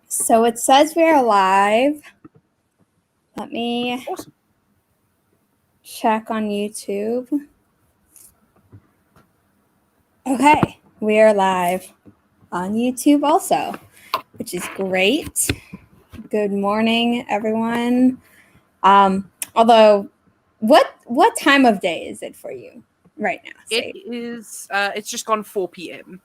So it says we are live. Let me check on YouTube. Okay, we are live on YouTube also, which is great. Good morning, everyone. Although, what time of day is it for you right now? It is. It's just gone 4 p.m.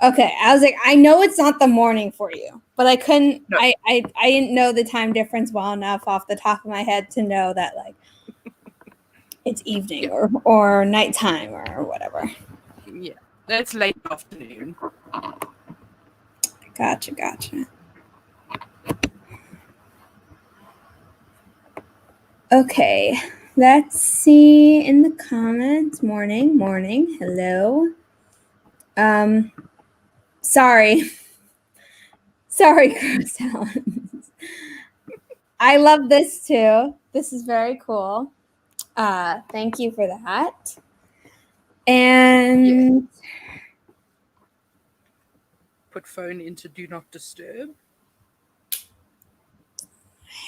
Okay, I was like, I know it's not the morning for you, but I couldn't. No. I didn't know the time difference well enough off the top of my head to know that like it's evening or nighttime or whatever. Yeah, it's late afternoon. Gotcha. Okay, let's see in the comments. Morning. Hello. Sorry, Gross Talons. I love this too. This is very cool. Thank you for that. And put phone into do not disturb.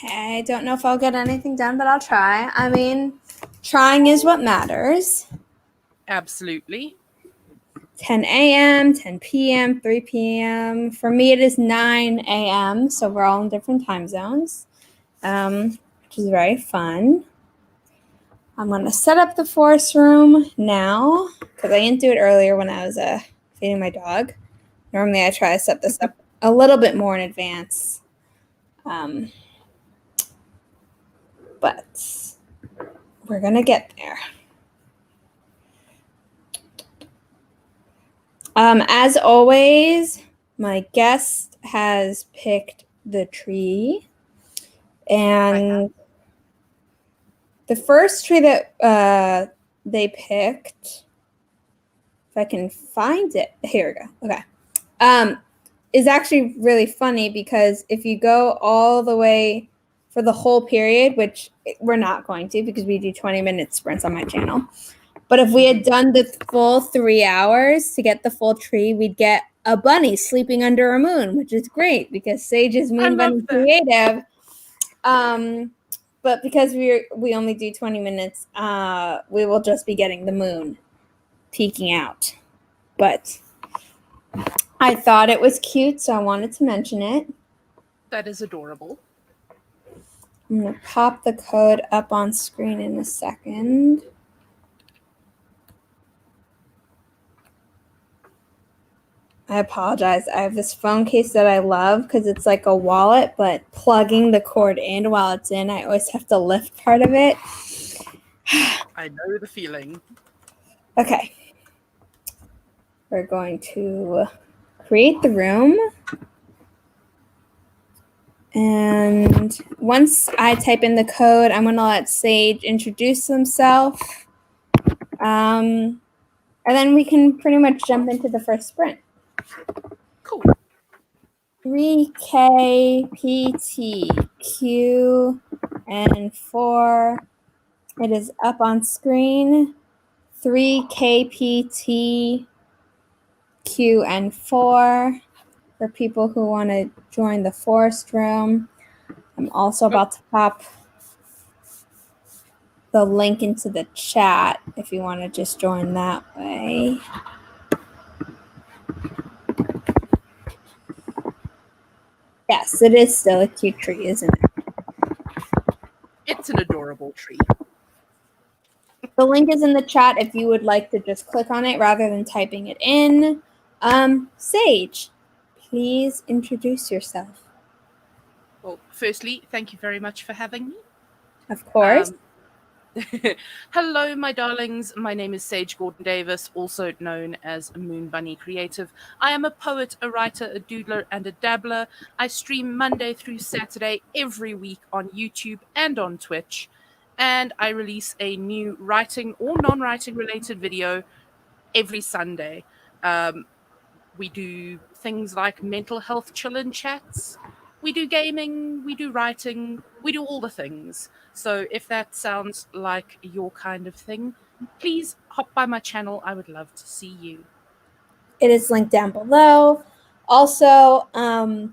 I don't know if I'll get anything done, but I'll try. I mean, trying is what matters. Absolutely. 10 a.m., 10 p.m., 3 p.m. For me, it is 9 a.m., so we're all in different time zones, which is very fun. I'm going to set up the forest room now because I didn't do it earlier when I was feeding my dog. Normally, I try to set this up a little bit more in advance. But we're going to get there. As always, my guest has picked the tree. And the first tree that they picked, if I can find it, here we go. Okay. Is actually really funny because if you go all the way for the whole period, which we're not going to because we do 20-minute sprints on my channel. But if we had done the full 3 hours to get the full tree, we'd get a bunny sleeping under a moon, which is great because Sage is Moon Bunny creative. But because we only do 20 minutes, we will just be getting the moon peeking out. But I thought it was cute, so I wanted to mention it. That is adorable. I'm going to pop the code up on screen in a second. I apologize. I have this phone case that I love because it's like a wallet, but plugging the cord in while it's in, I always have to lift part of it. I know the feeling. Okay. We're going to create the room. And once I type in the code, I'm going to let Sage introduce himself. And then we can pretty much jump into the first sprint. Cool. 3KPTQ and 4. It is up on screen. 3KPTQ and 4 for people who want to join the forest room. I'm also about to pop the link into the chat if you want to just join that way. Yes, it is still a cute tree, isn't it? It's an adorable tree. The link is in the chat if you would like to just click on it rather than typing it in. Sage, please introduce yourself. Well, firstly, thank you very much for having me. Of course. Hello, my darlings. My name is Sage Gordon Davis, also known as Moon Bunny Creative. I am a poet, a writer, a doodler, and a dabbler. I stream Monday through Saturday every week on YouTube and on Twitch. And I release a new writing or non-writing related video every Sunday. We do things like mental health chill-in chats. We do gaming, we do writing, We do all the things. So if that sounds like your kind of thing, please hop by my channel. I would love to see you. It is linked down below. Also, not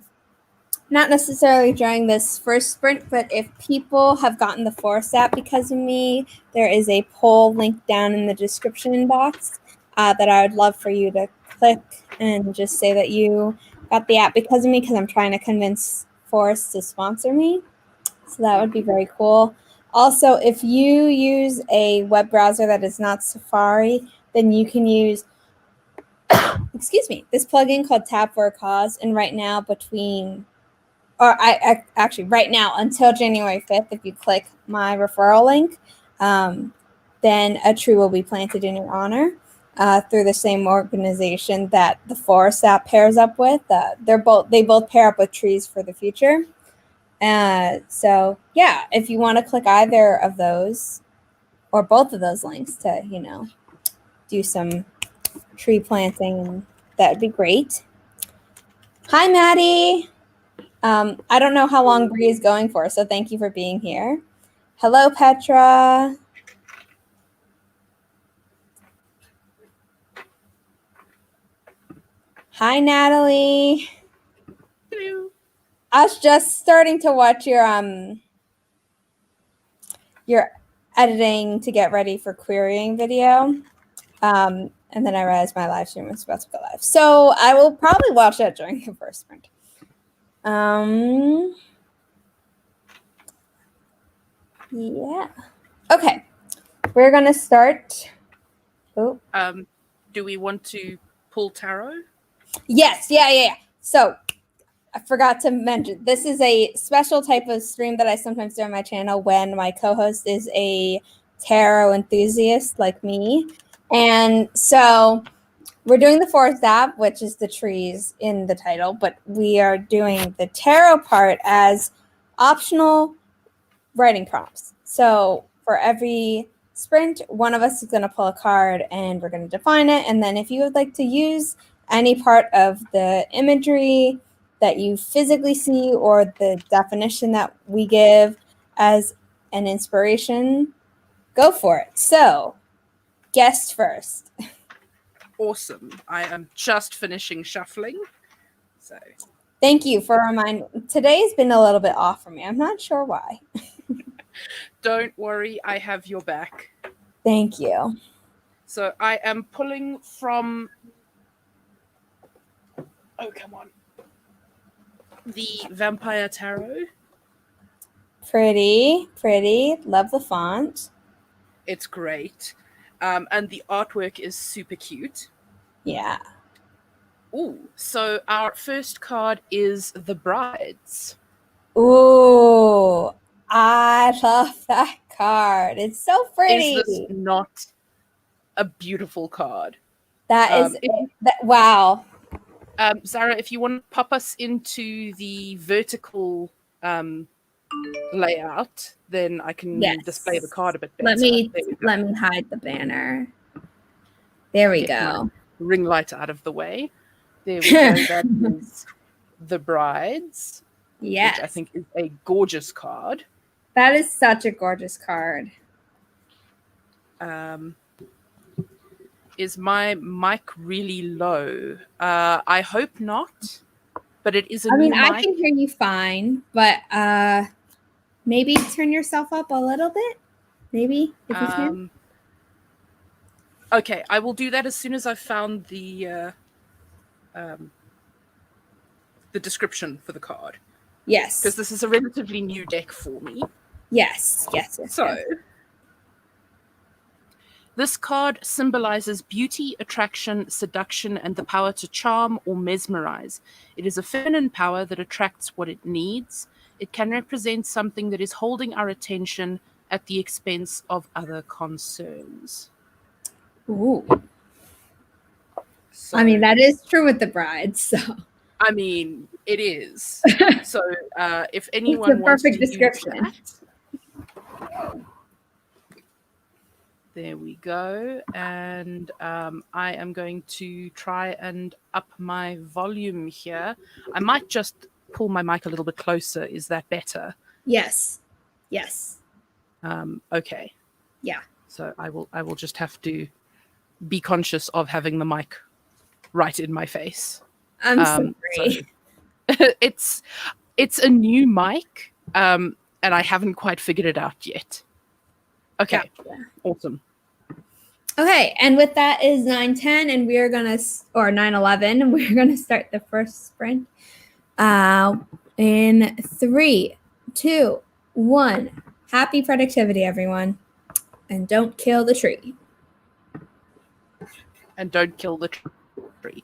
necessarily during this first sprint, but if people have gotten the Forest app because of me, there is a poll linked down in the description box that I would love for you to click and just say that you got the app because of me, because I'm trying to convince Forest to sponsor me. So that would be very cool. Also, if you use a web browser that is not Safari, then you can use this plugin called Tap for a Cause. And right now, right now until January 5th, if you click my referral link, then a tree will be planted in your honor through the same organization that the Forest app pairs up with. They both pair up with Trees for the Future. So yeah, if you want to click either of those or both of those links to, do some tree planting, that'd be great. Hi, Maddie. I don't know how long Bree is going for, so thank you for being here. Hello, Petra. Hi, Natalie. Hello. I was just starting to watch your editing to get ready for querying video. And then I realized my live stream was about to go live. So I will probably watch that during the first sprint. Yeah. Okay. We're going to start. Oh. Do we want to pull tarot? Yes. Yeah. So I forgot to mention, this is a special type of stream that I sometimes do on my channel when my co-host is a tarot enthusiast like me. And so we're doing the Forest app, which is the trees in the title, but we are doing the tarot part as optional writing prompts. So for every sprint, one of us is going to pull a card and we're going to define it. And then if you would like to use any part of the imagery that you physically see or the definition that we give as an inspiration, go for it. So, guest first. Awesome. I am just finishing shuffling. So thank you for reminding. Today's been a little bit off for me. I'm not sure why. Don't worry, I have your back. Thank you. So I am pulling from... Oh, come on. The Vampire Tarot. Pretty. Love the font. It's great. And the artwork is super cute. Yeah. Ooh, so our first card is The Brides. Ooh, I love that card. It's so pretty. Is this not a beautiful card? That is wow. Zara, if you want to pop us into the vertical layout, then I can display the card a bit better. Let me hide the banner. There we go. Ring light out of the way. There we go. That is The Brides. Yes. Which I think is a gorgeous card. That is such a gorgeous card. Is my mic really low? I hope not, but it is a new mic. I can hear you fine, but maybe turn yourself up a little bit. Maybe, if you can. Okay, I will do that as soon as I've found the description for the card. Yes. Because this is a relatively new deck for me. Yes. So, this card symbolizes beauty, attraction, seduction, and the power to charm or mesmerize. It is a feminine power that attracts what it needs. It can represent something that is holding our attention at the expense of other concerns. Ooh. So, that is true with the Brides, so. It is. So, if anyone it's a wants perfect to description. Use that, there we go. And I am going to try and up my volume here. I might just pull my mic a little bit closer. Is that better? Yes. Yes. Okay. Yeah. So I will just have to be conscious of having the mic right in my face. I'm sorry. So it's a new mic, and I haven't quite figured it out yet. Okay. Gotcha. Awesome. Okay, and with that is 9:10, and we are gonna, or 9:11, and we're gonna start the first sprint. In 3, 2, 1. Happy productivity, everyone, and don't kill the tree. And don't kill the tree.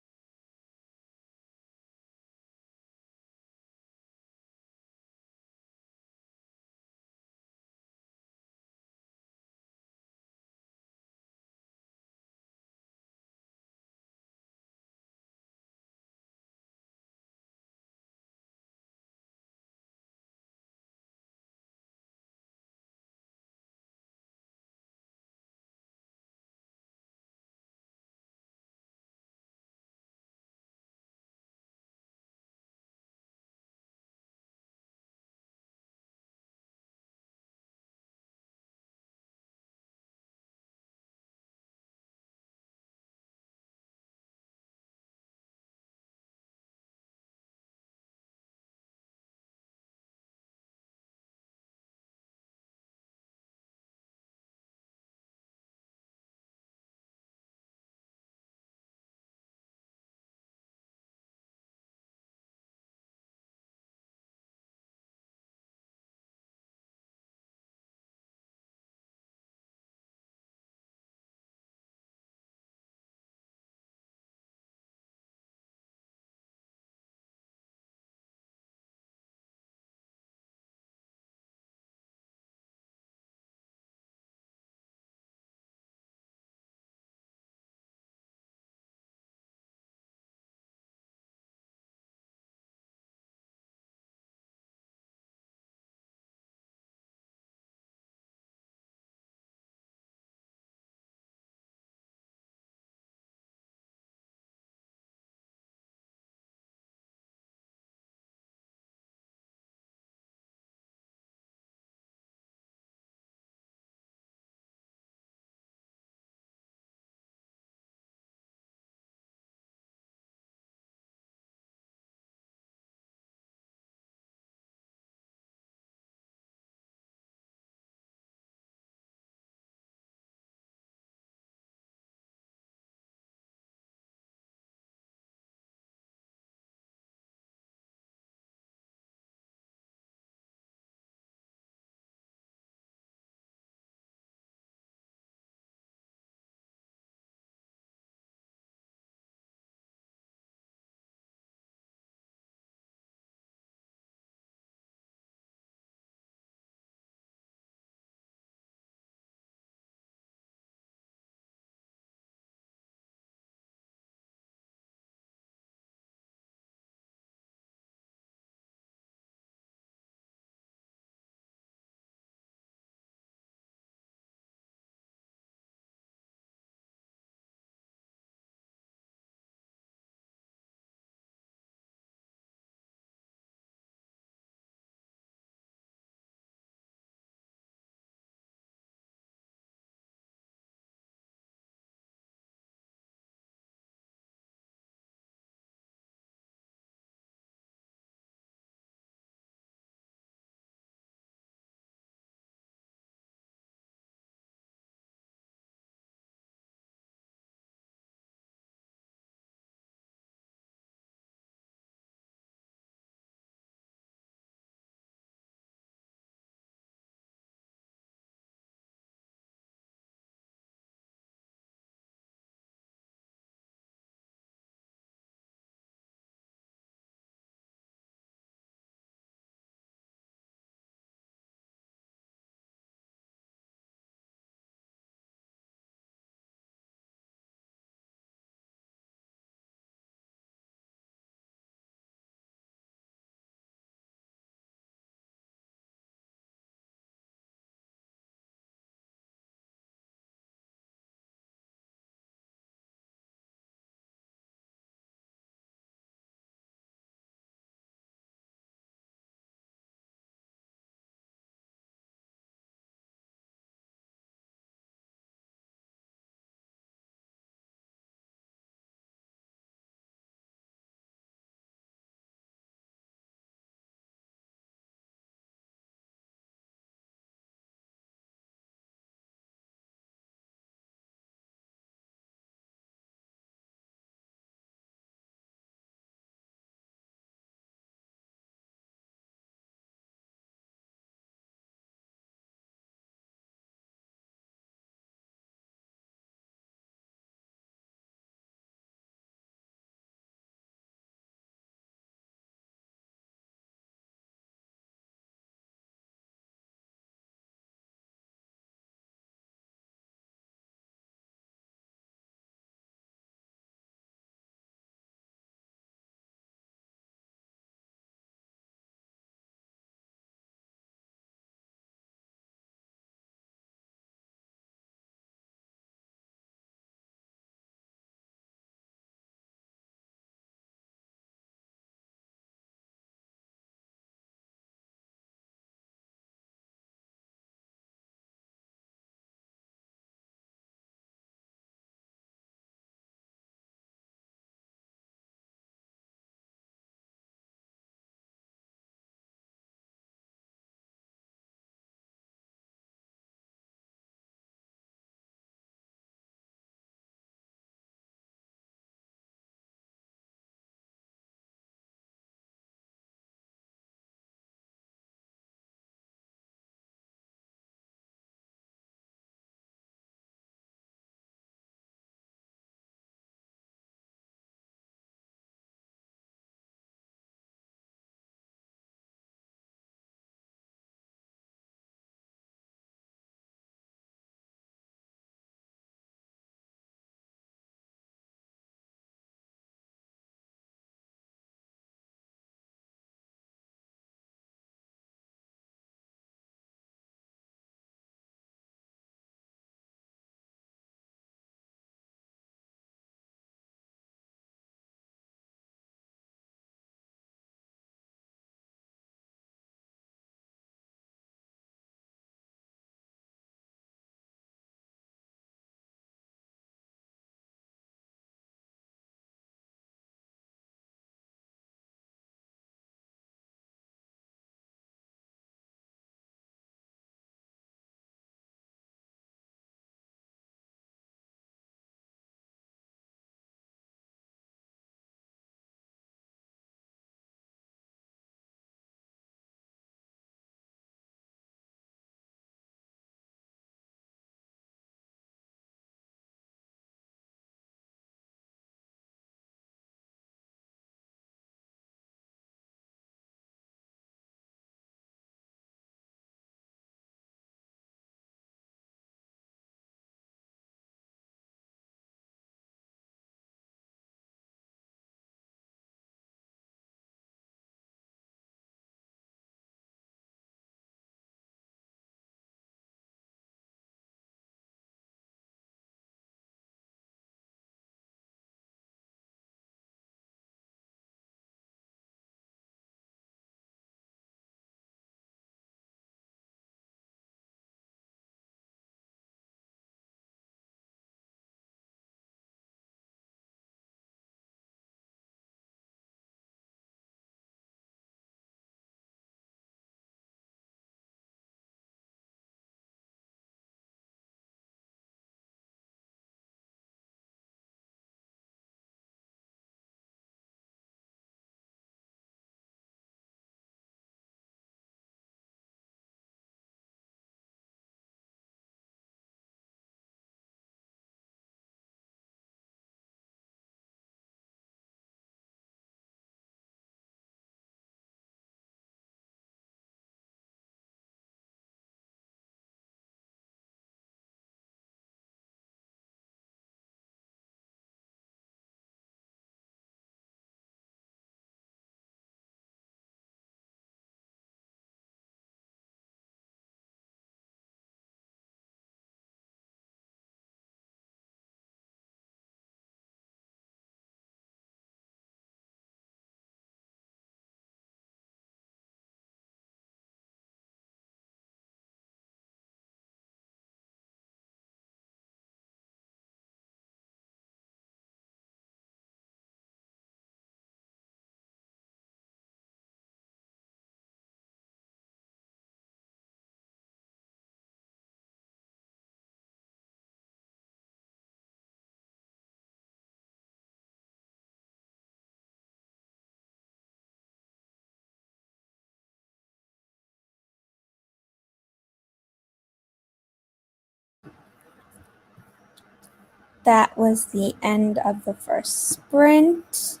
that was the end of the first sprint.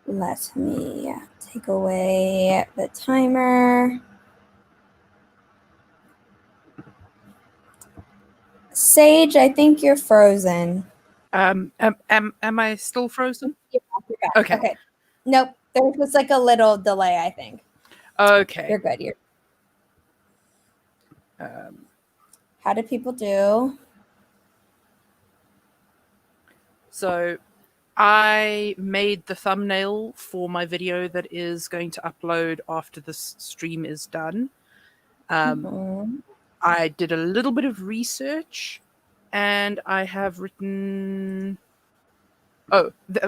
Let me take away the timer. Sage, I think you're frozen. Am I still frozen? You're back. Okay. Nope. There was like a little delay, I think. Okay. You're good. How do people do? So I made the thumbnail for my video that is going to upload after this stream is done. I did a little bit of research, and I have written...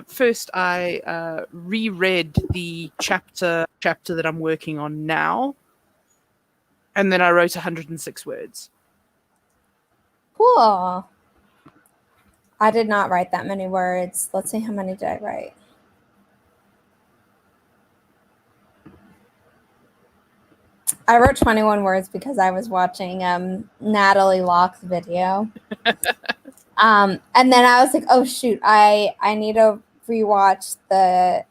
first I reread the chapter that I'm working on now, and then I wrote 106 words. Cool. I did not write that many words. Let's see, how many did I write? I wrote 21 words because I was watching Natalie Locke's video. And then I was like, oh shoot, I need to rewatch the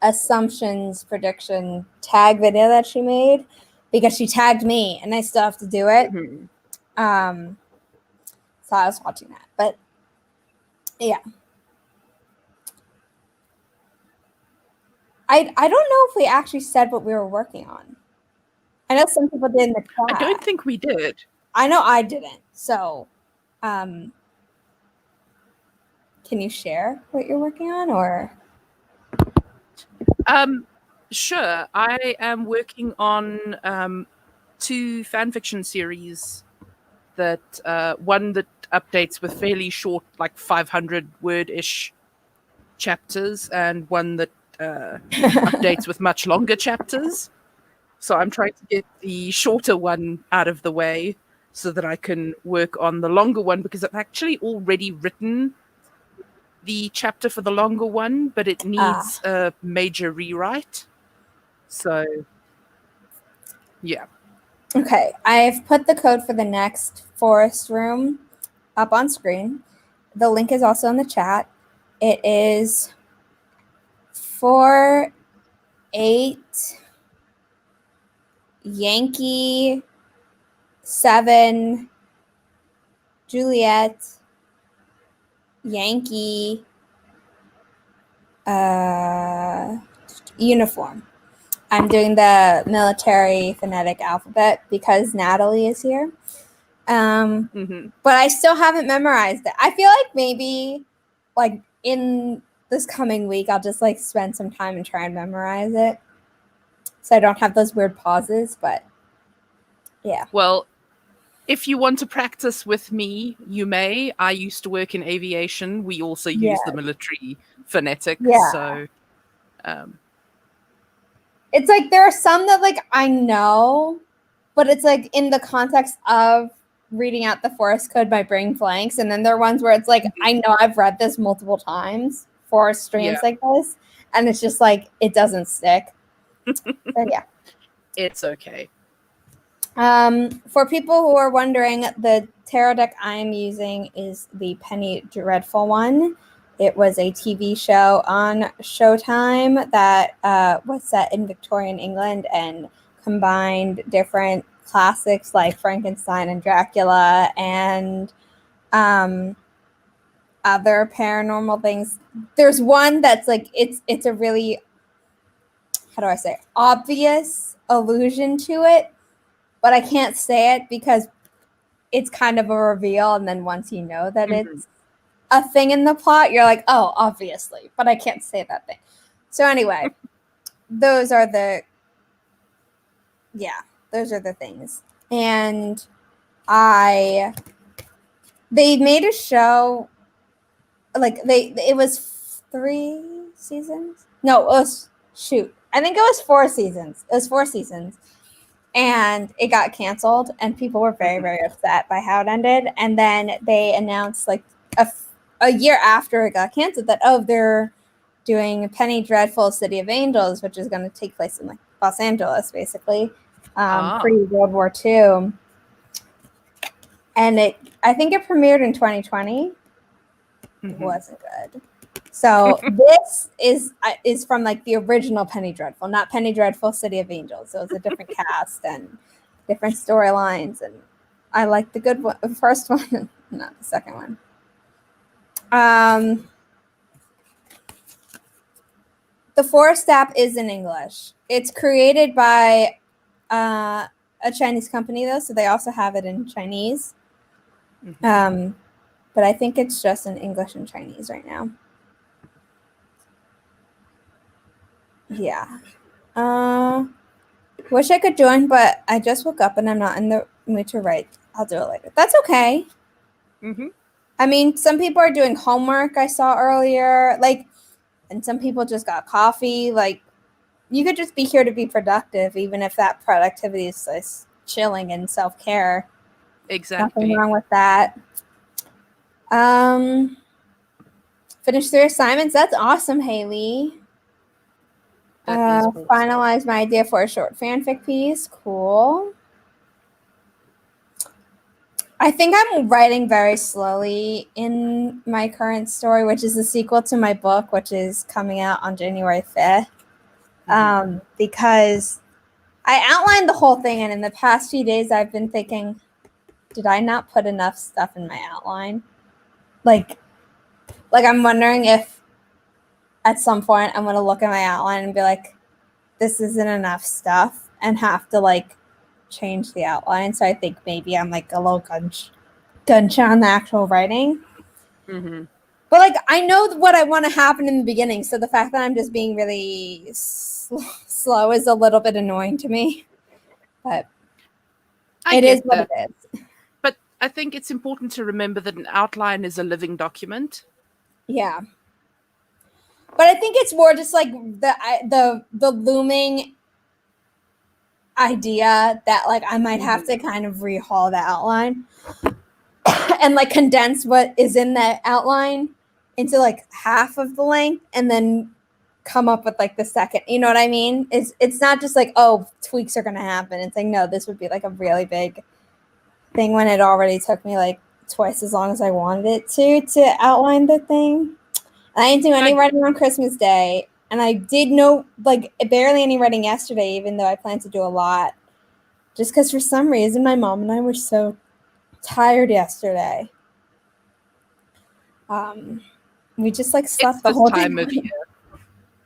assumptions prediction tag video that she made because she tagged me and I still have to do it. Mm-hmm. So I was watching that. But yeah. I don't know if we actually said what we were working on. I know some people did in the chat. I don't think we did. I know I didn't. So, can you share what you're working on, or? Sure. I am working on 2 fanfiction series. That one that updates with fairly short, like 500 word-ish chapters, and one that updates with much longer chapters. So I'm trying to get the shorter one out of the way so that I can work on the longer one, because I've actually already written the chapter for the longer one, but it needs a major rewrite. So, yeah. Okay, I've put the code for the next forest room up on screen. The link is also in the chat. It is 48 Yankee 7 Juliet Yankee uniform. I'm doing the military phonetic alphabet because Natalie is here. But I still haven't memorized it. I feel like maybe like in this coming week, I'll just like spend some time and try and memorize it. So I don't have those weird pauses, but yeah. Well, if you want to practice with me, you may. I used to work in aviation. We also use the military phonetic. Yeah. So, it's like there are some that like I know, but it's like in the context of reading out the forest code, my brain blanks. And then there are ones where it's like, I know I've read this multiple times for streams like this, and it's just like, it doesn't stick. But yeah. It's okay. For people who are wondering, the tarot deck I'm using is the Penny Dreadful one. It was a TV show on Showtime that was set in Victorian England and combined different classics like Frankenstein and Dracula and other paranormal things. There's one that's like, it's a really, how do I say, obvious allusion to it, but I can't say it because it's kind of a reveal. And then once you know that it's a thing in the plot, you're like, oh, obviously, but I can't say that thing. So anyway, those are the things. And they made a show, like it was 3 seasons. No, I think it was 4 seasons. It was 4 seasons. And it got canceled, and people were very, very upset by how it ended. And then they announced like a year after it got canceled that, they're doing Penny Dreadful City of Angels, which is going to take place in like Los Angeles, basically, pre-World War II. And I think it premiered in 2020. wasn't good. So this is from like the original Penny Dreadful, not Penny Dreadful City of Angels. So it's a different cast and different storylines, and I like the good one, the first one, not the second one. The Forest app is in English. It's created by a Chinese company though, so they also have it in Chinese. But I think it's just in English and Chinese right now. Yeah. Wish I could join, but I just woke up and I'm not in the mood to write. I'll do it later. That's okay. I mean, some people are doing homework I saw earlier, like, and some people just got coffee. Like, you could just be here to be productive, even if that productivity is just chilling and self-care. Exactly. Nothing wrong with that. Finish 3 assignments. That's awesome, Haley. That is awesome. Finalize my idea for a short fanfic piece. Cool. I think I'm writing very slowly in my current story, which is the sequel to my book, which is coming out on January 5th. Because I outlined the whole thing, and in the past few days, I've been thinking, did I not put enough stuff in my outline? Like I'm wondering if at some point I'm going to look at my outline and be like, this isn't enough stuff, and have to like change the outline. So I think maybe I'm like a little gun-shy on the actual writing. But like I know what I want to happen in the beginning, so the fact that I'm just being really slow is a little bit annoying to me. But it is what it is. But I think it's important to remember that an outline is a living document. Yeah. But I think it's more just like the looming idea that like I might have to kind of rehaul the outline and like condense what is in that outline into like half of the length, and then come up with like the second. You know what I mean? It's not just like, oh, tweaks are gonna happen. It's like, no, this would be like a really big thing when it already took me like twice as long as I wanted it to outline the thing. And I didn't do any writing on Christmas Day, and I did no like barely any writing yesterday, even though I planned to do a lot. Just because for some reason my mom and I were so tired yesterday. We just like slept the whole time. Of year.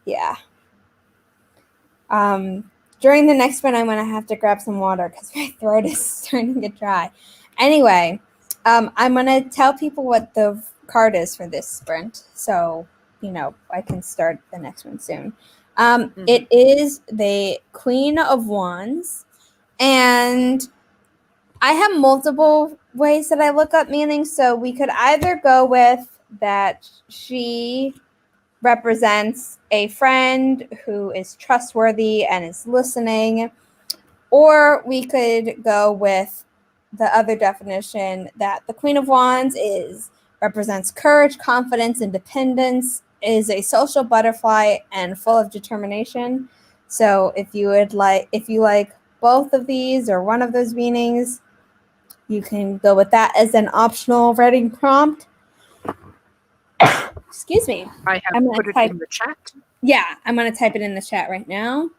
Yeah. During the next one, I'm gonna have to grab some water because my throat is starting to get dry. Anyway, I'm gonna tell people what the card is for this sprint, so you know I can start the next one soon. It is the Queen of Wands, and I have multiple ways that I look up meanings. So we could either go with that she represents a friend who is trustworthy and is listening, or we could go with the other definition that the Queen of Wands represents courage, confidence, independence, is a social butterfly and full of determination. So if you like both of these or one of those meanings, you can go with that as an optional writing prompt. Excuse me. I have put it in the chat. Yeah, I'm going to type it in the chat right now.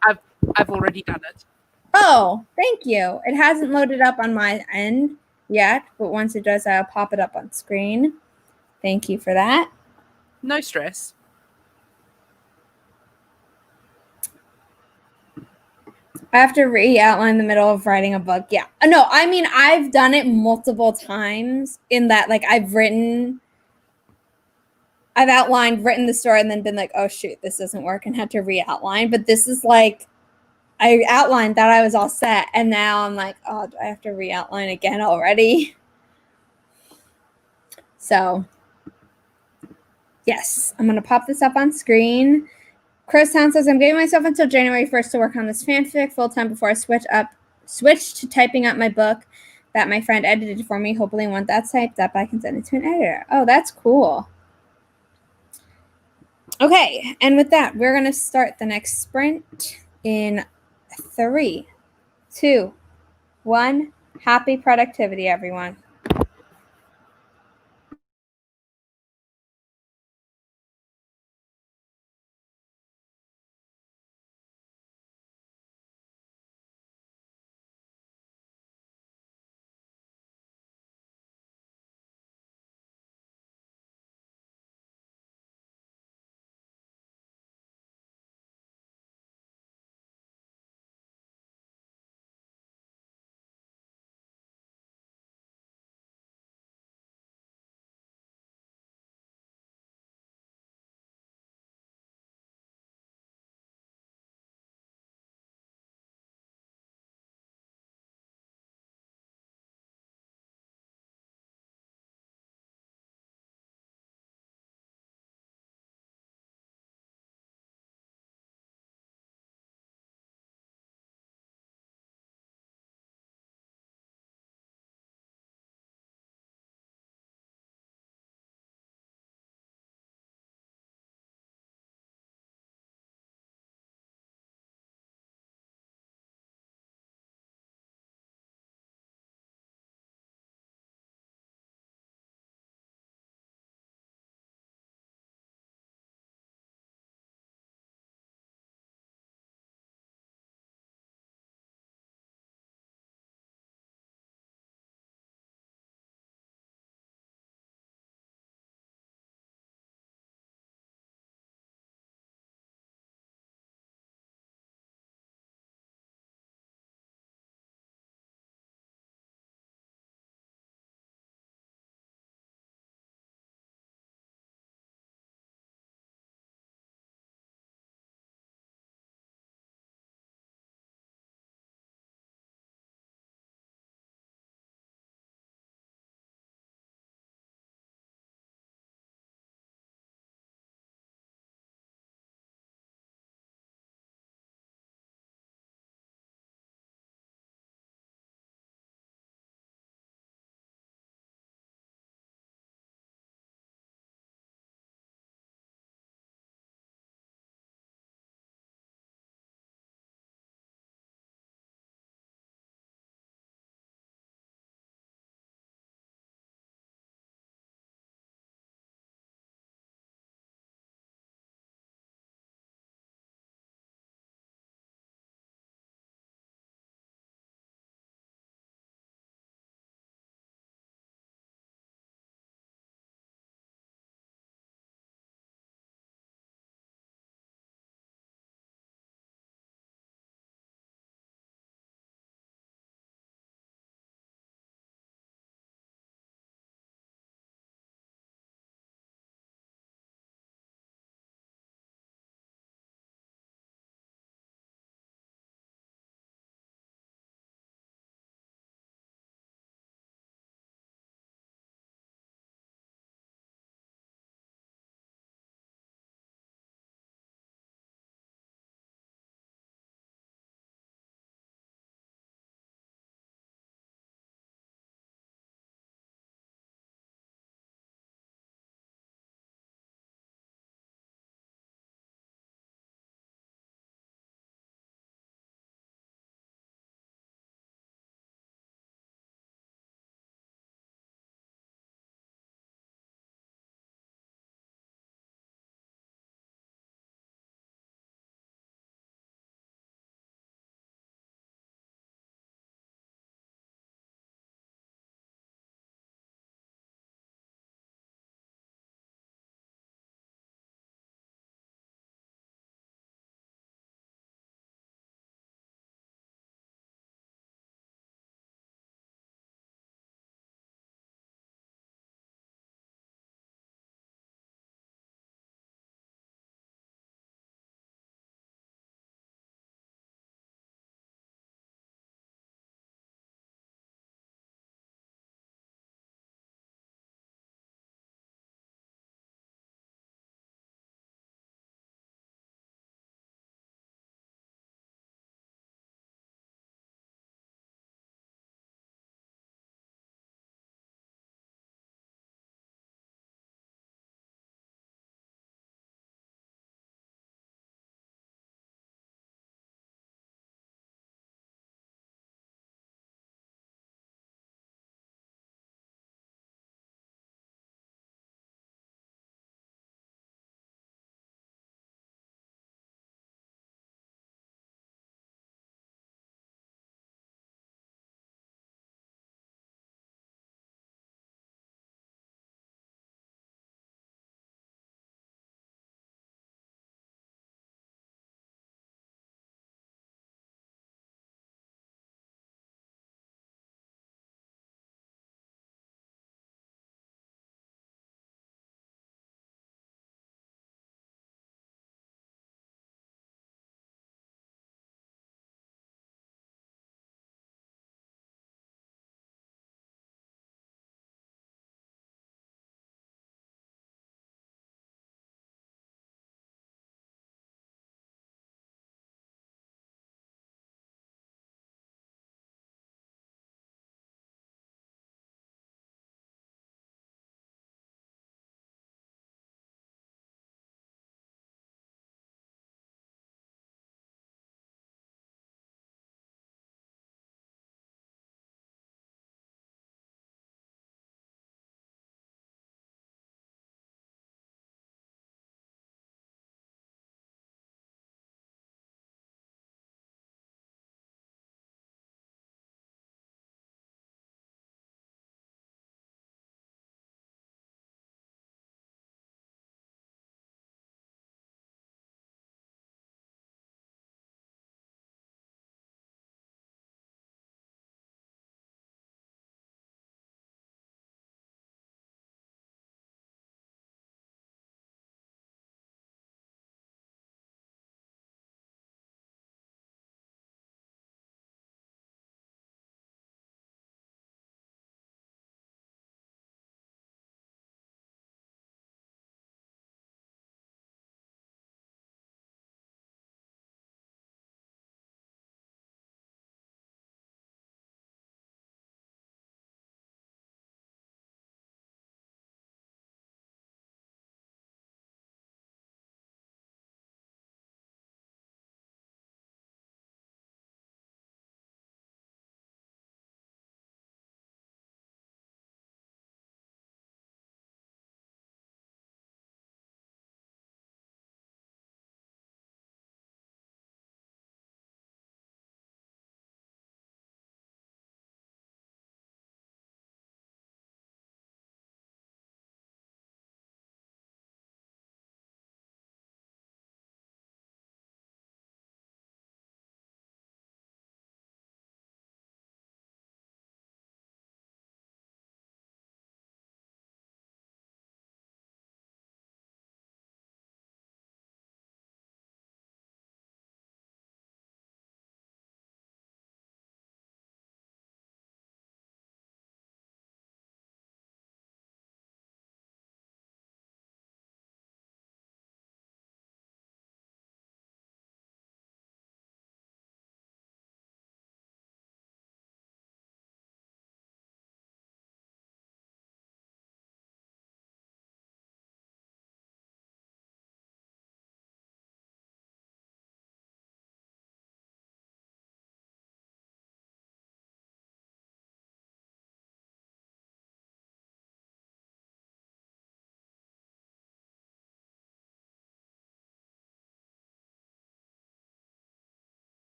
I've already done it. Oh, thank you. It hasn't loaded up on my end yet, but once it does, I'll pop it up on screen. Thank you for that. No stress. I have to re-outline the middle of writing a book. Yeah. No, I mean, I've done it multiple times in that, like, I've outlined, written the story, and then been like, oh, shoot, this doesn't work, and had to re-outline. But this is like, I outlined that I was all set, and now I'm like, oh, do I have to re-outline again already? So, yes, I'm going to pop this up on screen. Chris Town says, I'm giving myself until January 1st to work on this fanfic full-time before I switch to typing up my book that my friend edited for me. Hopefully once that's typed up, I can send it to an editor. Oh, that's cool. Okay, and with that, we're going to start the next sprint in 3, 2, 1. Happy productivity, everyone.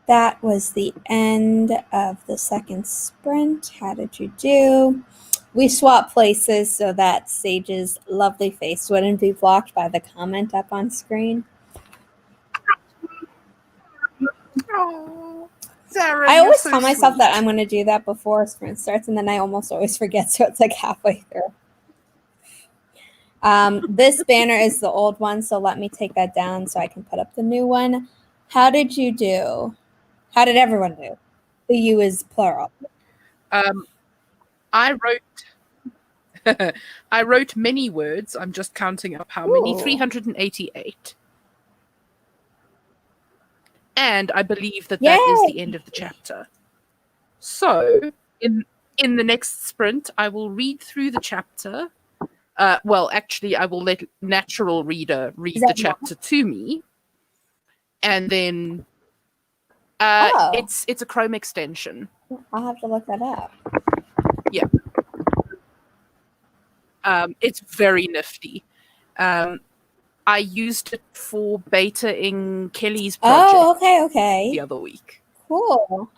that was the end of the second sprint. How did you do? We swapped places so that Sage's lovely face wouldn't be blocked by the comment up on screen. Oh, Zara, I you're always so tell myself sweet. that I'm going to do that before sprint starts, and then I almost always forget, so it's like halfway through. This banner is the old one, so let me take that down so I can put up the new one. How did you do? How did everyone do? The you is plural. I wrote many words. I'm just counting up how many. Ooh. 388. And I believe that is the end of the chapter. So in the next sprint, I will read through the chapter. Well, actually, I will let Natural Reader read the chapter to me, and then it's a Chrome extension. I'll have to look that up. Yeah. It's very nifty. I used it for beta-ing Kelly's project. Oh, okay. The other week. Cool.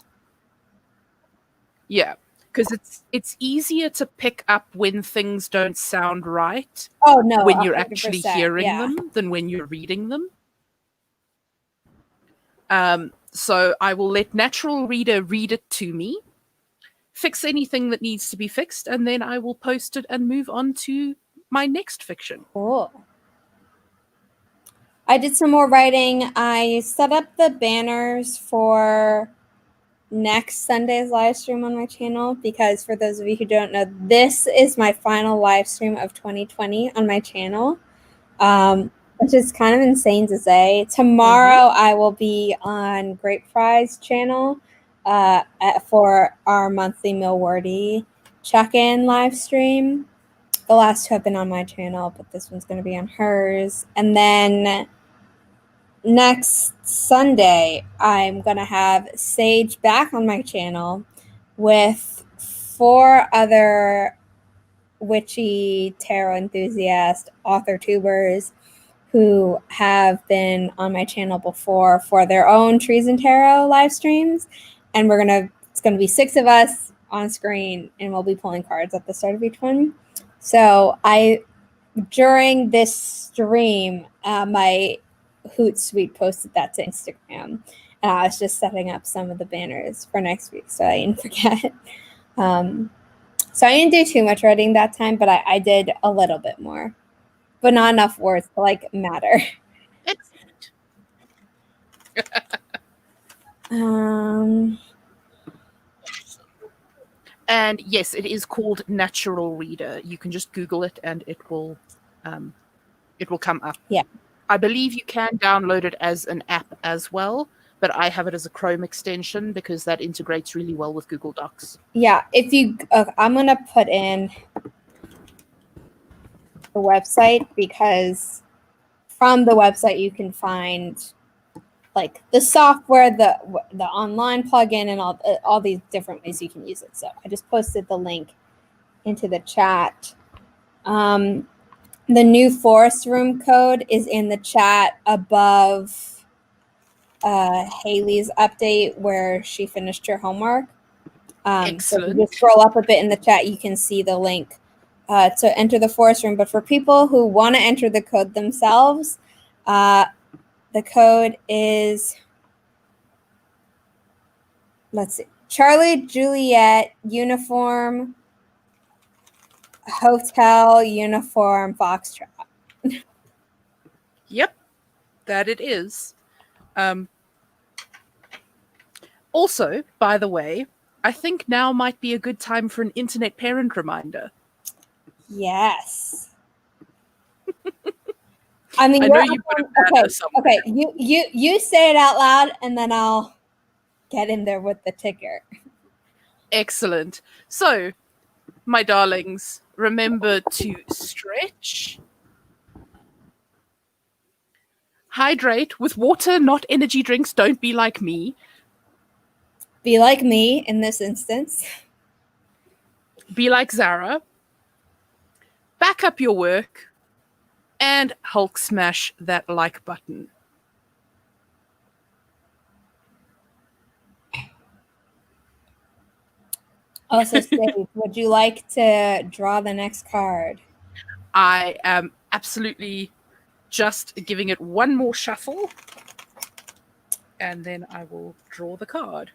Yeah, because it's easier to pick up when things don't sound right. Oh no, when you're actually hearing yeah. them than when you're reading them. So I will let Natural Reader read it to me, fix anything that needs to be fixed, and then I will post it and move on to my next fiction. Cool. I did some more writing. I set up the banners for next Sunday's live stream on my channel, because for those of you who don't know, this is my final live stream of 2020 on my channel, which is kind of insane to say. Tomorrow I will be on Grape Fry's channel for our monthly Milwordy check-in live stream. The last two have been on my channel, but this one's going to be on hers. And then next Sunday, I'm going to have Sage back on my channel with 4 other witchy tarot enthusiast author tubers who have been on my channel before for their own Trees and Tarot live streams. And it's going to be 6 of us on screen, and we'll be pulling cards at the start of each one. So during this stream, my Hootsuite posted that to Instagram, and I was just setting up some of the banners for next week, so I didn't forget. So I didn't do too much writing that time, but I did a little bit more, but not enough words to matter. And yes, it is called Natural Reader. You can just Google it and it will come up. Yeah. I believe you can download it as an app as well, but I have it as a Chrome extension because that integrates really well with Google Docs. Yeah, I'm going to put in the website, because from the website you can find the software, the online plugin, and all these different ways you can use it. So I just posted the link into the chat. The new Forest Room code is in the chat above Haley's update where she finished her homework. Excellent. So if you just scroll up a bit in the chat, you can see the link to enter the Forest Room. But for people who want to enter the code themselves, the code is, let's see, Charlie Juliet Uniform Hotel Uniform Foxtrot. Yep, that it is. Also, by the way, I think now might be a good time for an internet parent reminder. Yes. I mean, I know you put a banner somewhere. Okay, you say it out loud, and then I'll get in there with the ticker. Excellent. So, my darlings, remember to stretch, hydrate with water, not energy drinks. Don't be like me. Be like me in this instance. Be like Zara. Back up your work. And Hulk smash that like button. Also, Steve, would you like to draw the next card? I am absolutely just giving it one more shuffle, and then I will draw the card.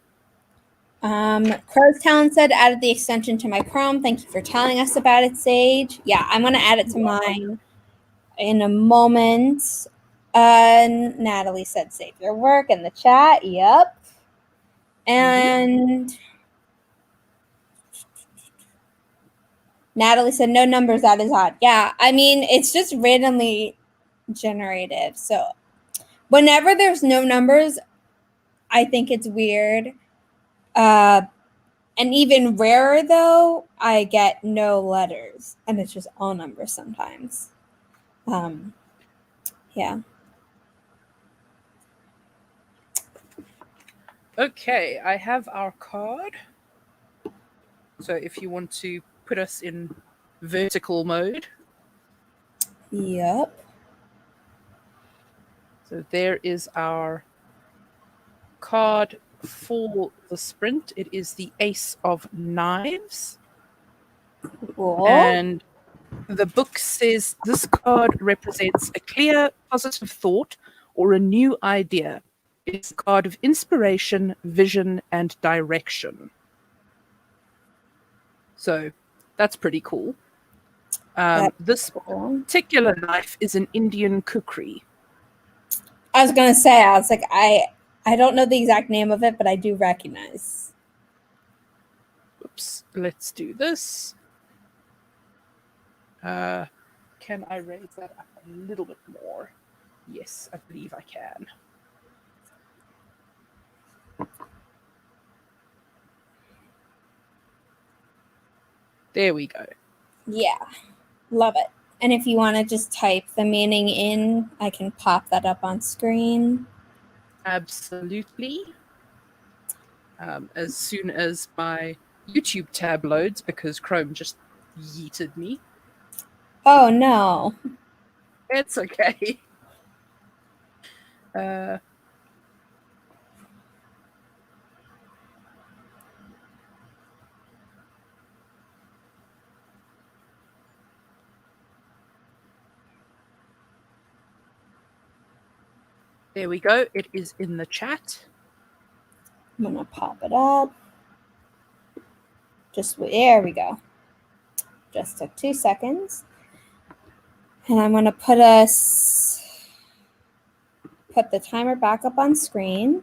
Crow's Talent said added the extension to my Chrome. Thank you for telling us about it, Sage. Yeah, I'm gonna add it to mine in a moment. Natalie said save your work in the chat. Yep. And Natalie said no numbers, that is odd. Yeah, I mean it's just randomly generated. So whenever there's no numbers, I think it's weird. And even rarer though, I get no letters and it's just all numbers sometimes. Yeah. Okay, I have our card. So if you want to put us in vertical mode. Yep. So there is our card for the sprint. It is the Ace of Knives. Cool. And the book says this card represents a clear, positive thought or a new idea. It's a card of inspiration, vision, and direction. So that's pretty cool. This particular knife is an Indian kukri. I was gonna say, I was like, I don't know the exact name of it, but I do recognize. Oops, let's do this. Can I raise that up a little bit more? Yes, I believe I can. There we go. Yeah, love it. And if you want to just type the meaning in, I can pop that up on screen. Absolutely. As soon as my YouTube tab loads, because Chrome just yeeted me. Oh, no. It's okay. There we go. It is in the chat. I'm going to pop it up. There we go. Just took 2 seconds. And I'm going to put the timer back up on screen.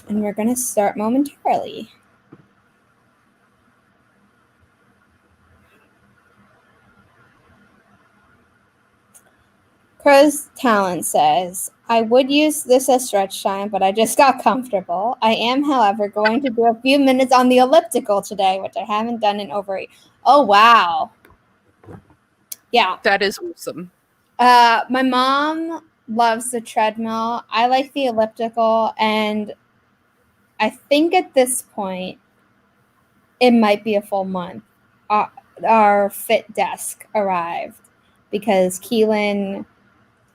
And we're going to start momentarily. Crow's Talent says, I would use this as stretch time, but I just got comfortable. I am, however, going to do a few minutes on the elliptical today, which I haven't done in over 8. Oh, wow. Yeah. That is awesome. My mom loves the treadmill. I like the elliptical, and I think at this point, it might be a full month. Our Fit desk arrived because Keelan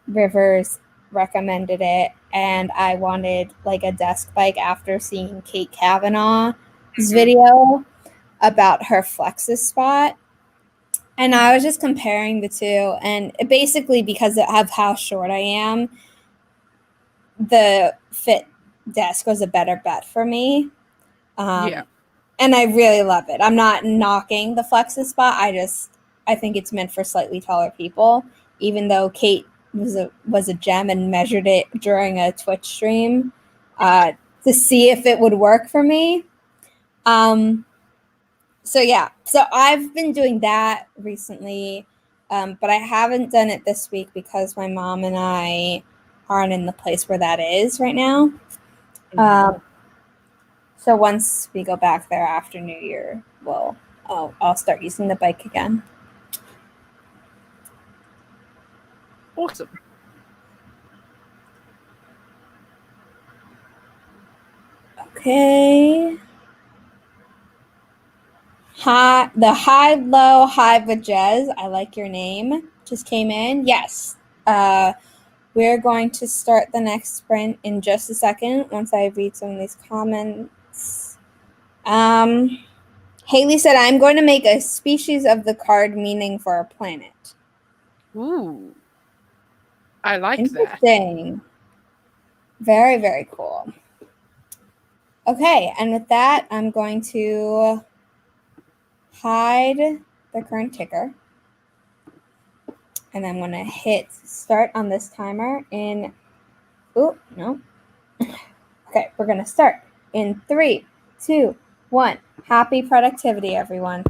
Rivers recommended it, and I wanted like a desk bike after seeing Kate Kavanaugh's video about her Flexus Spot. And I was just comparing the two, and basically because of how short I am, the Fit desk was a better bet for me. Yeah. And I really love it. I'm not knocking the Flexus Spot. I think it's meant for slightly taller people, even though Kate was a gem and measured it during a Twitch stream to see if it would work for me. So yeah, so I've been doing that recently, but I haven't done it this week because my mom and I aren't in the place where that is right now. So once we go back there after New Year, I'll start using the bike again. Awesome. Okay. The high-low hive with Jez. I like your name. Just came in. Yes. We're going to start the next sprint in just a second once I read some of these comments. Haley said, I'm going to make a species of the card meaning for a planet. Ooh. I like that. Interesting. Very, very cool. Okay, and with that, I'm going to hide the current ticker. And I'm going to hit start on this timer in, oh, no. Okay, we're going to start in 3, 2, 1. Happy productivity, everyone.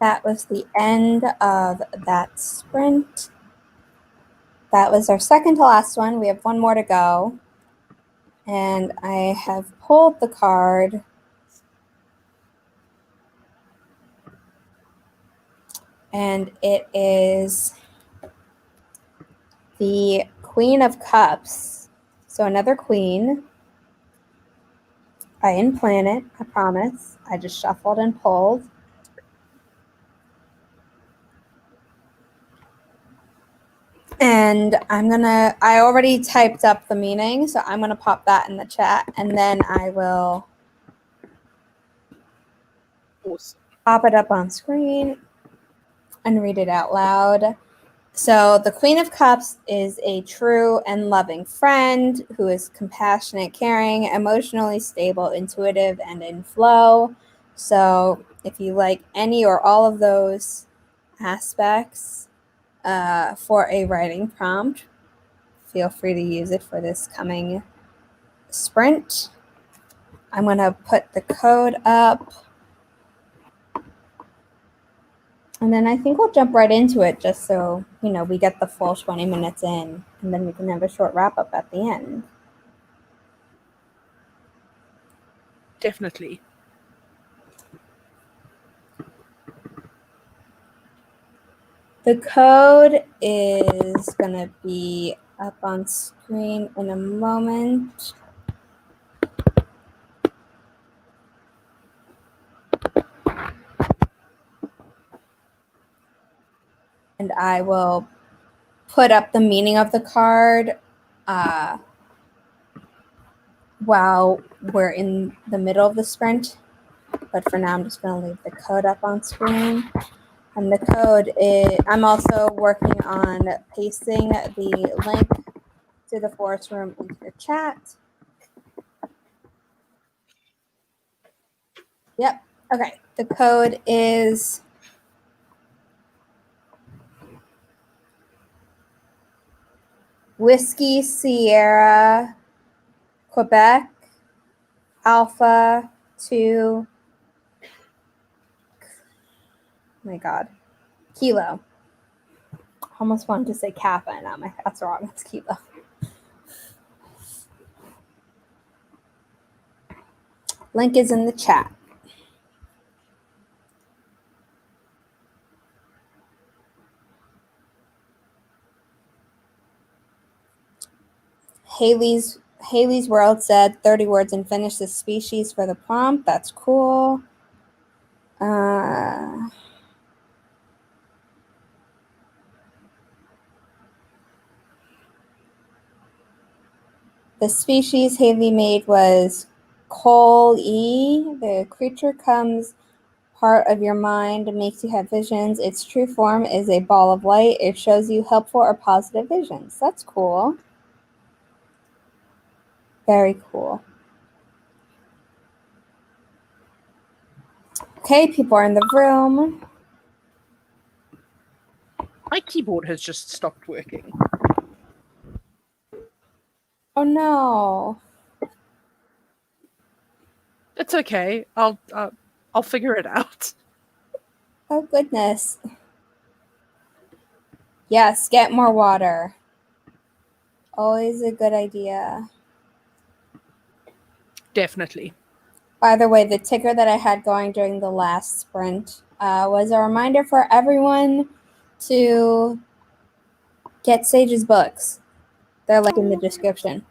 that was the end of that sprint. That was our second to last one. We have one more to go. And I have pulled the card. And it is the Queen of Cups. So another queen. I didn't plan it, I promise. I just shuffled and pulled. And I already typed up the meaning, so I'm gonna pop that in the chat, and then I will pop it up on screen and read it out loud. So the Queen of Cups is a true and loving friend who is compassionate, caring, emotionally stable, intuitive, and in flow. So if you like any or all of those aspects for a writing prompt, feel free to use it for this coming sprint. I'm going to put the code up. And then I think we'll jump right into it just so, we get the full 20 minutes in, and then we can have a short wrap up at the end. Definitely. The code is going to be up on screen in a moment. And I will put up the meaning of the card while we're in the middle of the sprint. But for now, I'm just going to leave the code up on screen. And the code is, I'm also working on pasting the link to the Forest Room into the chat. Yep. Okay. The code is Whiskey Sierra Quebec Alpha 2. Oh my God. Kilo. Almost wanted to say Kappa, and that's wrong. It's Kilo. Link is in the chat. Haley's World said 30 words and finish the species for the prompt. That's cool. The species Haley made was Cole-E. The creature comes part of your mind and makes you have visions. Its true form is a ball of light. It shows you helpful or positive visions. That's cool. Very cool. Okay, people are in the room. My keyboard has just stopped working. Oh no. It's okay. I'll figure it out. Oh goodness. Yes, get more water. Always a good idea. Definitely. By the way, the ticker that I had going during the last sprint was a reminder for everyone to get Sage's books. They're linked in the description.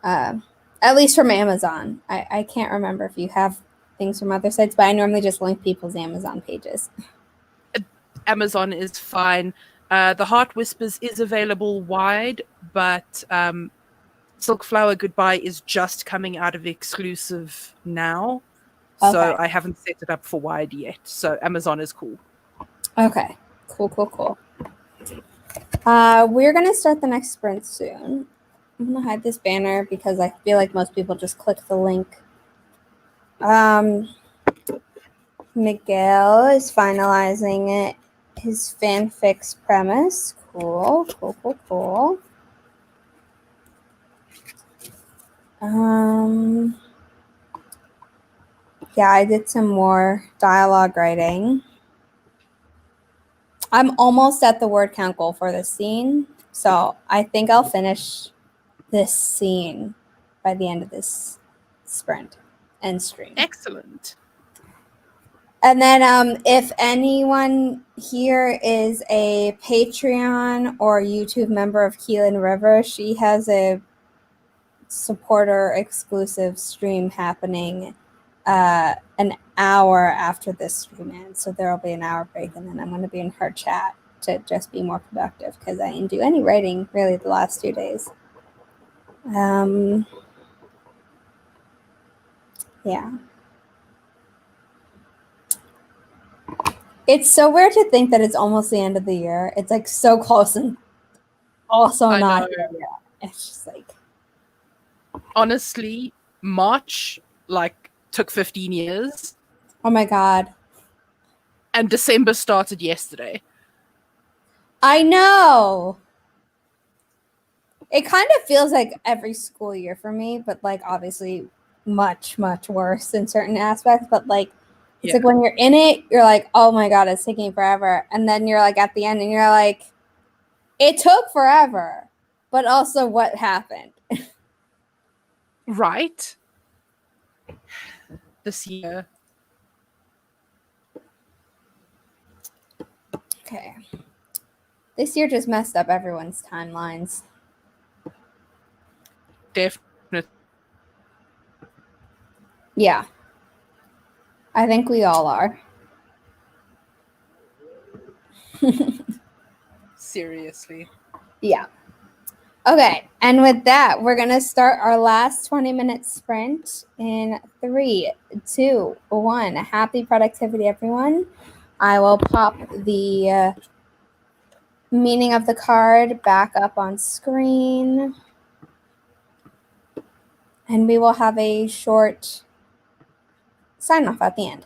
At least from Amazon. I can't remember if you have things from other sites, but I normally just link people's Amazon pages. Amazon is fine. The Heart Whispers is available wide, but Silk Flower Goodbye is just coming out of exclusive now. Okay. So I haven't set it up for wide yet. So Amazon is cool. Okay. Cool. We're going to start the next sprint soon. I'm going to hide this banner because I feel like most people just click the link. Miguel is finalizing it. His fanfic's premise. Cool. Yeah, I did some more dialogue writing. I'm almost at the word count goal for this scene. So I think I'll finish this scene by the end of this sprint and stream. Excellent. And then if anyone here is a Patreon or YouTube member of Keelan River, she has a supporter exclusive stream happening an hour after this stream ends. So there will be an hour break, and then I'm going to be in her chat to just be more productive because I didn't do any writing really the last 2 days. Yeah. It's so weird to think that it's almost the end of the year. It's like so close and also I not know. here yet. It's just like, Honestly, March took 15 years, oh my God. and December started yesterday. I know. It kind of feels like every school year for me, but like obviously much, much worse in certain aspects. But like, it's like when you're in it, you're like, oh my God, it's taking forever. And then you're like at the end and you're like, it took forever. But also what happened? Right? This year. Okay. This year just messed up everyone's timelines. Definitely. Yeah. I think we all are. Seriously. Yeah. Okay. And with that, we're going to start our last 20-minute sprint in 3, 2, 1. Happy productivity, everyone. I will pop the meaning of the card back up on screen. And we will have a short sign off at the end.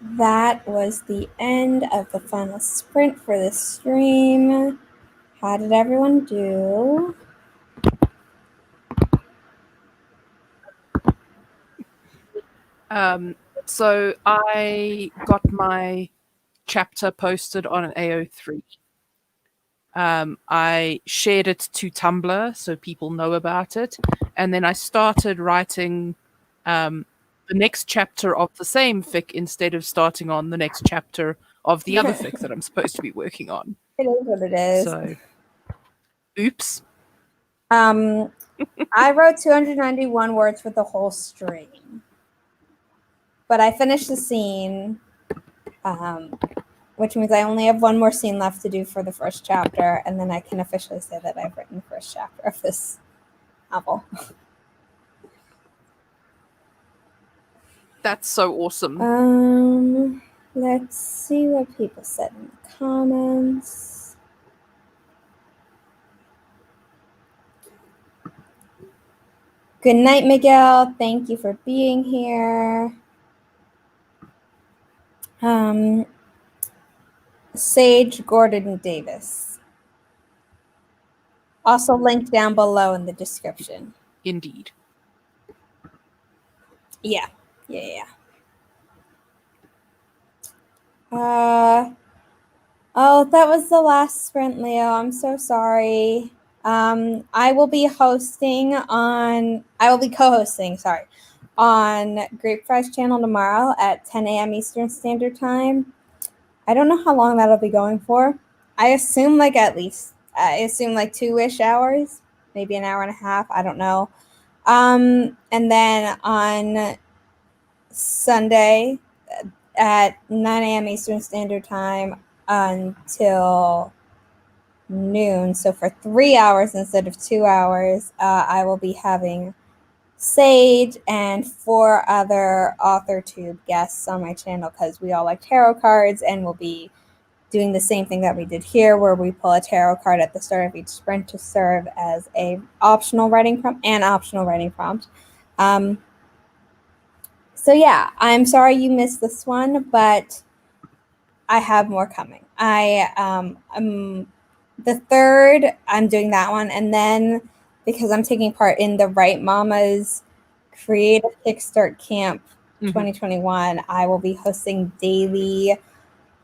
that was the end of the final sprint for the stream. How did everyone do? So I got my chapter posted on an AO3. I shared it to Tumblr so people know about it, and then I started writing the next chapter of the same fic instead of starting on the next chapter of the other fic that I'm supposed to be working on. It is what it is. So, oops. I wrote 291 words for the whole stream, but I finished the scene, which means I only have one more scene left to do for the first chapter, and then I can officially say that I've written the first chapter of this novel. That's so awesome. Let's see what people said in the comments. Good night, Miguel. Thank you for being here. Sage Gordon Davis. Also linked down below in the description. Indeed. Yeah. Oh, that was the last sprint, Leo. I'm so sorry. I will be co-hosting, on Grapefry's channel tomorrow at 10 a.m. Eastern Standard Time. I don't know how long that'll be going for. I assume like 2-ish hours, maybe an hour and a half. I don't know. And then on Sunday at 9 a.m. Eastern Standard Time until noon. So for 3 hours instead of 2 hours, I will be having Sage and 4 other AuthorTube guests on my channel because we all like tarot cards, and we'll be doing the same thing that we did here, where we pull a tarot card at the start of each sprint to serve as a optional writing prompt. So yeah, I'm sorry you missed this one, but I have more coming. I'm the third, I'm doing that one, and then because I'm taking part in the Write Mamas Creative Kickstart Camp 2021, I will be hosting daily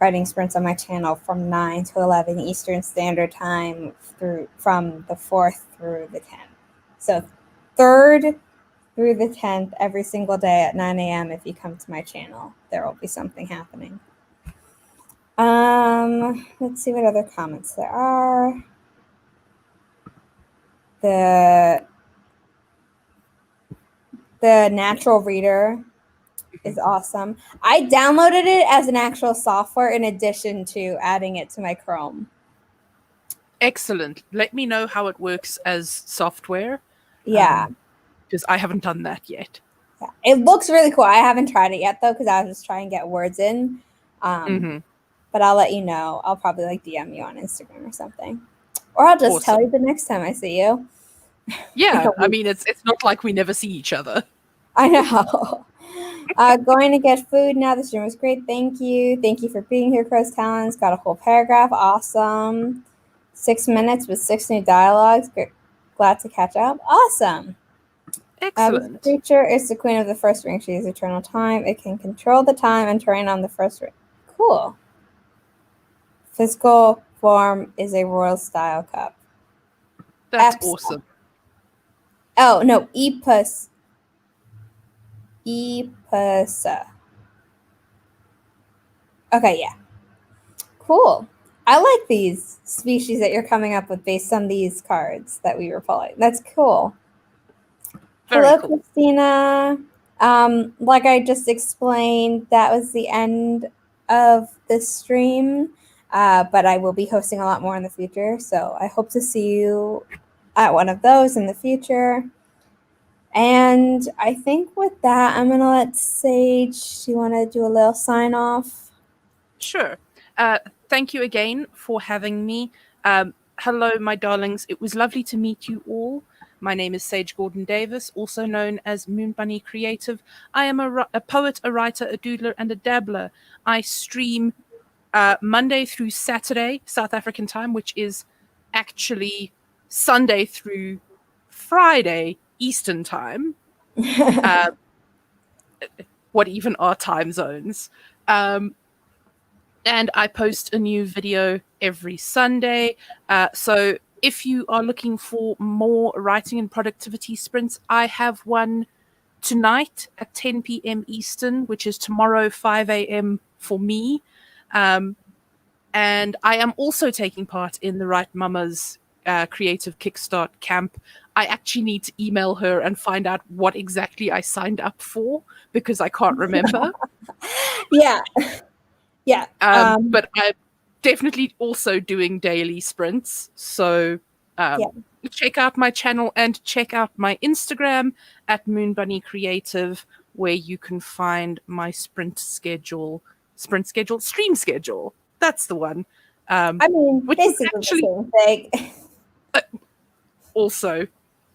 writing sprints on my channel from 9 to 11 Eastern Standard Time from the 4th through the 10th. So 3rd through the 10th, every single day at 9 a.m. If you come to my channel, there will be something happening. Let's see what other comments there are. The natural reader is awesome. I downloaded it as an actual software in addition to adding it to my Chrome. Excellent. Let me know how it works as software. Yeah. Because I haven't done that yet. Yeah. It looks really cool. I haven't tried it yet, though, because I was just trying to get words in. But I'll let you know. I'll probably DM you on Instagram or something. Or I'll just tell you the next time I see you. Yeah, I mean, it's not like we never see each other. I know. Going to get food now. The stream was great. Thank you. Thank you for being here, Crow's Talents. Got a whole paragraph. Awesome. 6 minutes with 6 new dialogues. Glad to catch up. Awesome. Excellent. This creature is the queen of the first ring. She is eternal time. It can control the time and terrain on the first ring. Cool. Physical form is a royal style cup. That's awesome. Oh, no. Episa. Okay, yeah. Cool. I like these species that you're coming up with based on these cards that we were pulling. That's cool. Hello, cool. Christina. Like I just explained, that was the end of this stream, but I will be hosting a lot more in the future, so I hope to see you at one of those in the future. And I think with that, I'm going to let Sage, do you want to do a little sign off? Sure. Thank you again for having me. Hello, my darlings. It was lovely to meet you all. My name is Sage Gordon Davis, also known as Moon Bunny Creative. I am a poet, a writer, a doodler, and a dabbler. I stream Monday through Saturday, South African time, which is actually Sunday through Friday, Eastern time. What even are time zones? And I post a new video every Sunday. So if you are looking for more writing and productivity sprints, I have one tonight at 10 p.m. Eastern, which is tomorrow 5 a.m. for me. And I am also taking part in the Right Mamas creative kickstart camp. I actually need to email her and find out what exactly I signed up for because I can't remember. Yeah. But I'm definitely also doing daily sprints. So check out my channel and check out my Instagram at Moon Bunny Creative, where you can find my stream schedule. That's the one. I mean, which basically actually the same thing. also,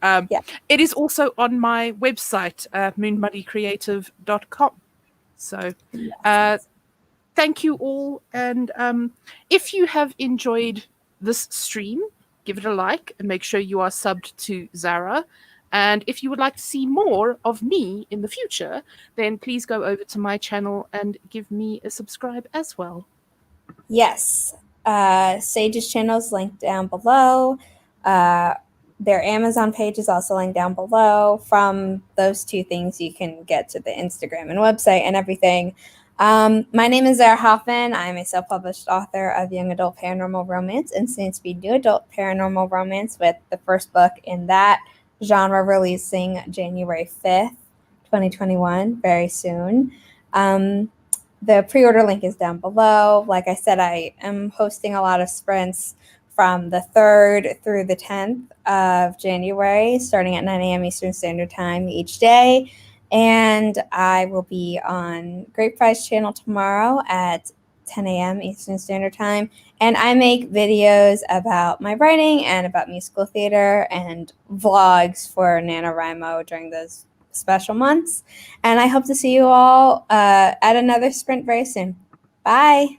it is also on my website, moonbunnycreative.com. So, thank you all. And if you have enjoyed this stream, give it a like and make sure you are subbed to Zara. And if you would like to see more of me in the future, then please go over to my channel and give me a subscribe as well. Yes. Sage's channel is linked down below. Their Amazon page is also linked down below. From those two things, you can get to the Instagram and website and everything. My name is Zara Hoffman. I'm a self-published author of young adult paranormal romance and soon-to-be new adult paranormal romance, with the first book in that genre releasing January 5th, 2021, very soon. The pre-order link is down below. Like I said, I am hosting a lot of sprints from the 3rd through the 10th of January, starting at 9 a.m. Eastern Standard Time each day. And I will be on Great Price channel tomorrow at 10 a.m. Eastern Standard Time. And I make videos about my writing and about musical theater and vlogs for NaNoWriMo during those special months. And I hope to see you all at another sprint very soon. Bye.